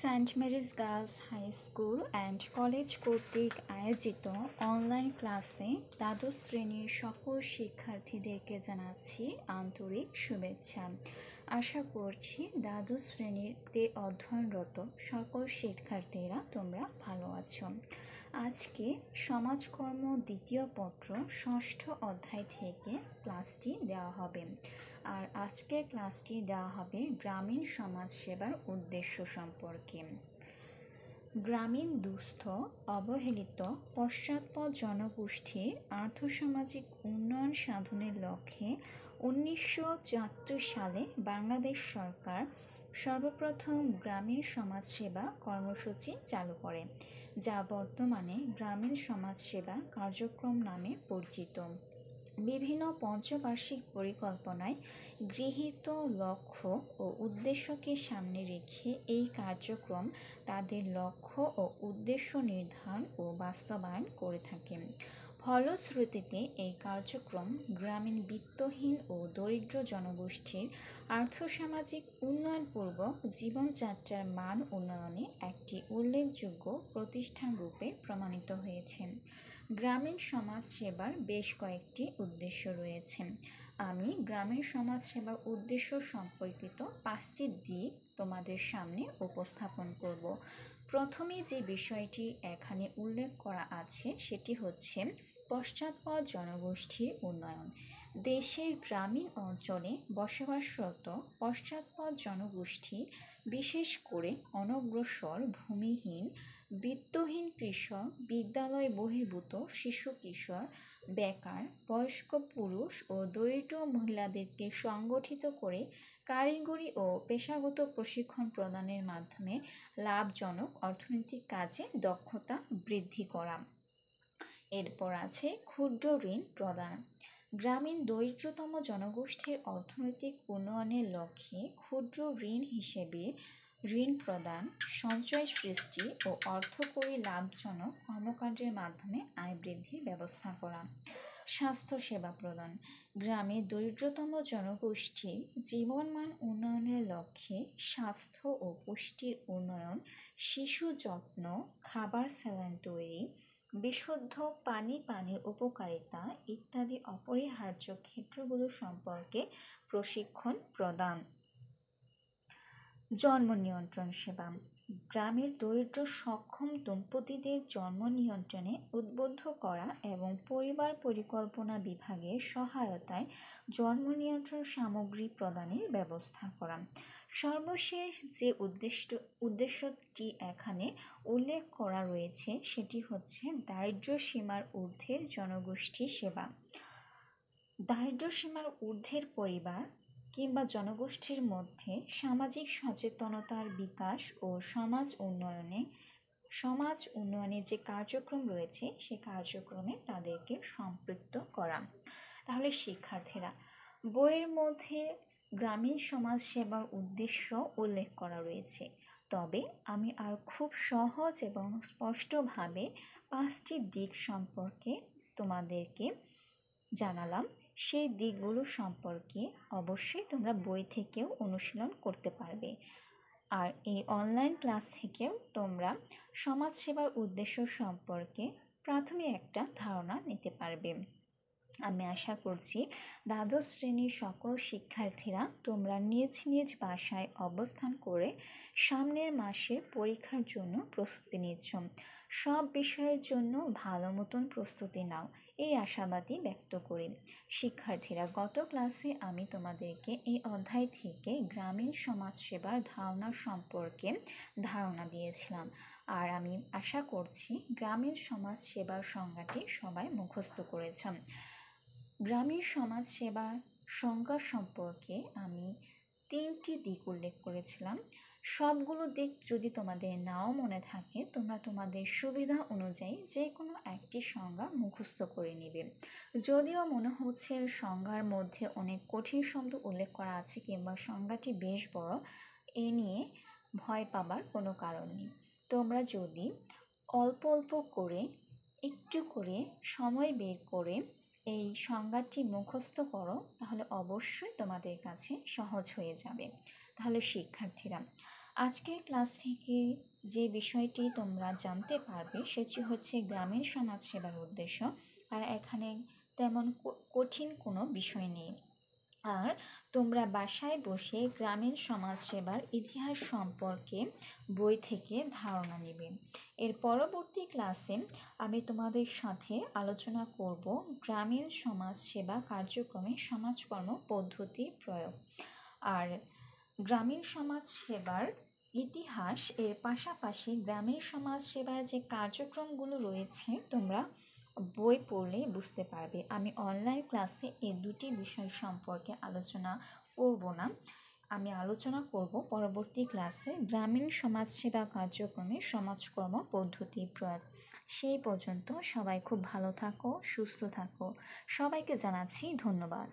Saint Mary's girls high school and college কর্তৃক আয়োজিত online ক্লাসে দ্বাদশ শ্রেণীর সকল শিক্ষার্থীদেরকে জানাচ্ছি আন্তরিক শুভেচ্ছা। আশা করছি দ্বাদশ শ্রেণীতে অধ্যয়নরত সকল শিক্ষার্থীরা তোমরা ভালো আছো। আজকে সমাজকর্ম দ্বিতীয় পত্র ষষ্ঠ অধ্যায় থেকে ক্লাসটি দেওয়া হবে। আর আজকের ক্লাসটি দেওয়া হবে গ্রামীণ সমাজসেবার উদ্দেশ্য সম্পর্কে। গ্রামীণ দুস্থ, অবহেলিত, পশ্চাৎপদ জনগোষ্ঠীর আর্থসামাজিক উন্নয়ন সাধনের লক্ষ্যে 1974 সালে বাংলাদেশ সরকার সর্বপ্রথম গ্রামীণ সমাজসেবা কর্মসূচি চালু করে, যা বর্তমানে গ্রামীণ সমাজসেবা কার্যক্রম নামে পরিচিত। বিভিন্ন পঞ্চবার্ষিক পরিকল্পনায় গৃহীত লক্ষ্য ও উদ্দেশ্যকে সামনে রেখে এই কার্যক্রম তাদের লক্ষ্য ও উদ্দেশ্য নির্ধারণ ও বাস্তবায়ন করে থাকে। ফলশ্রুতিতে এই কার্যক্রম গ্রামীণ বিত্তহীন ও দরিদ্র জনগোষ্ঠীর আর্থসামাজিক উন্নয়নপূর্বক জীবনযাত্রার মান উন্নয়নে একটি উল্লেখযোগ্য প্রতিষ্ঠান রূপে প্রমাণিত হয়েছে। গ্রামীণ সমাজসেবার বেশ কয়েকটি উদ্দেশ্য রয়েছে। আমি গ্রামীণ সমাজসেবার উদ্দেশ্য সম্পর্কিত 5টি দিক তোমাদের সামনে উপস্থাপন করব। প্রথমে যে বিষয়টি এখানে উল্লেখ করা আছে সেটি হচ্ছে পশ্চাৎপদ জনগোষ্ঠীর উন্নয়ন। দেশের গ্রামীণ অঞ্চলে বসবাসরত পশ্চাৎপদ জনগোষ্ঠী, বিশেষ করে অনগ্রসর, ভূমিহীন, বিত্তহীন কৃষক, বিদ্যালয় বহির্ভূত শিশু কিশোর, বেকার, বয়স্ক পুরুষ ও দরিদ্র মহিলাদেরকে সংগঠিত করে কারিগরি ও পেশাগত প্রশিক্ষণ প্রদানের মাধ্যমে লাভজনক অর্থনৈতিক কাজে দক্ষতা বৃদ্ধি করা। এরপর আছে ক্ষুদ্র ঋণ প্রদান। গ্রামীণ দরিদ্রতম জনগোষ্ঠীর অর্থনৈতিক উন্নয়নের লক্ষ্যে ক্ষুদ্র ঋণ হিসেবে ঋণ প্রদান, সঞ্চয় সৃষ্টি ও অর্থকরী লাভজনক কর্মকাণ্ডের মাধ্যমে আয় বৃদ্ধির ব্যবস্থা করা। স্বাস্থ্যসেবা প্রদান। গ্রামে দরিদ্রতম জনগোষ্ঠীর জীবনমান উন্নয়নের লক্ষ্যে স্বাস্থ্য ও পুষ্টির উন্নয়ন, শিশু যত্ন, খাবার স্যালাইন তৈরি, বিশুদ্ধ পানির উপকারিতা ইত্যাদি অপরিহার্য ক্ষেত্রগুলো সম্পর্কে প্রশিক্ষণ প্রদান। জন্ম নিয়ন্ত্রণ সেবা। গ্রামের দরিদ্র সক্ষম দম্পতিদের জন্ম নিয়ন্ত্রণে উদ্বুদ্ধ করা এবং পরিবার পরিকল্পনা বিভাগের সহায়তায় জন্ম নিয়ন্ত্রণ সামগ্রী প্রদানের ব্যবস্থা করা। সর্বশেষ যে উদ্দেশ্যটি এখানে উল্লেখ করা রয়েছে সেটি হচ্ছে দারিদ্র্য সীমার ঊর্ধ্বের জনগোষ্ঠী সেবা। দারিদ্র্য সীমার ঊর্ধ্বের পরিবার কিংবা জনগোষ্ঠীর মধ্যে সামাজিক সচেতনতার বিকাশ ও সমাজ উন্নয়নে যে কার্যক্রম রয়েছে সে কার্যক্রমে তাদেরকে সম্পৃক্ত করা। তাহলে শিক্ষার্থীরা, বইয়ের মধ্যে গ্রামীণ সমাজ সেবার উদ্দেশ্য উল্লেখ করা রয়েছে, তবে আমি আর খুব সহজ এবং স্পষ্টভাবে 5টি দিক সম্পর্কে তোমাদেরকে জানালাম। সেই দিকগুলো সম্পর্কে অবশ্যই তোমরা বই থেকেও অনুশীলন করতে পারবে। আর এই অনলাইন ক্লাস থেকেও তোমরা সমাজসেবার উদ্দেশ্য সম্পর্কে প্রাথমিক একটা ধারণা নিতে পারবে। আমি আশা করছি দ্বাদশ শ্রেণীর সকল শিক্ষার্থীরা তোমরা নিজ নিজ বাসায় অবস্থান করে সামনের মাসে পরীক্ষার জন্য প্রস্তুতি নিচ্ছ। সব বিষয়ের জন্য ভালো মতন প্রস্তুতি নাও, এই আশাবাদী ব্যক্ত করি। শিক্ষার্থীরা, গত ক্লাসে আমি তোমাদেরকে এই অধ্যায় থেকে গ্রামীণ সমাজসেবার ধারণা সম্পর্কে ধারণা দিয়েছিলাম, আর আমি আশা করছি গ্রামীণ সমাজসেবার সংজ্ঞাটি সবাই মুখস্থ করেছ। গ্রামীণ সমাজসেবার সংজ্ঞা সম্পর্কে আমি 3টি দিক উল্লেখ করেছিলাম। সবগুলো দিক যদি তোমাদের নাও মনে থাকে, তোমরা তোমাদের সুবিধা অনুযায়ী যে কোনো একটি সংজ্ঞা মুখস্থ করে নেবে। যদিও মনে হচ্ছে সংজ্ঞার মধ্যে অনেক কঠিন শব্দ উল্লেখ করা আছে কিংবা সংজ্ঞাটি বেশ বড়, এ নিয়ে ভয় পাবার কোনো কারণ নেই। তোমরা যদি অল্প অল্প করে একটু করে সময় বের করে এই সংজ্ঞাটি মুখস্থ করো, তাহলে অবশ্যই তোমাদের কাছে সহজ হয়ে যাবে। তাহলে শিক্ষার্থীরা, আজকের ক্লাস থেকে যে বিষয়টি তোমরা জানতে পারবে সেটি হচ্ছে গ্রামীণ সমাজসেবার উদ্দেশ্য। আর এখানে তেমন কঠিন কোনো বিষয় নেই। আর তোমরা বাসায় বসে গ্রামীণ সমাজসেবার ইতিহাস সম্পর্কে বই থেকে ধারণা নেবে। এর পরবর্তী ক্লাসে আমি তোমাদের সাথে আলোচনা করব গ্রামীণ সমাজসেবা কার্যক্রমে সমাজকর্ম পদ্ধতির প্রয়োগ। আর গ্রামীণ সমাজসেবার ইতিহাস এর পাশাপাশি গ্রামীণ সমাজসেবার যে কার্যক্রমগুলো রয়েছে তোমরা বই পড়লে বুঝতে পারবে। আমি অনলাইন ক্লাসে এই দুটি বিষয় সম্পর্কে আলোচনা করব না, আমি আলোচনা করব পরবর্তী ক্লাসে গ্রামীণ সমাজসেবা কার্যক্রমে সমাজকর্ম পদ্ধতি প্রয়োগ। সেই পর্যন্ত সবাই খুব ভালো থাকো, সুস্থ থাকো। সবাইকে জানাচ্ছি ধন্যবাদ।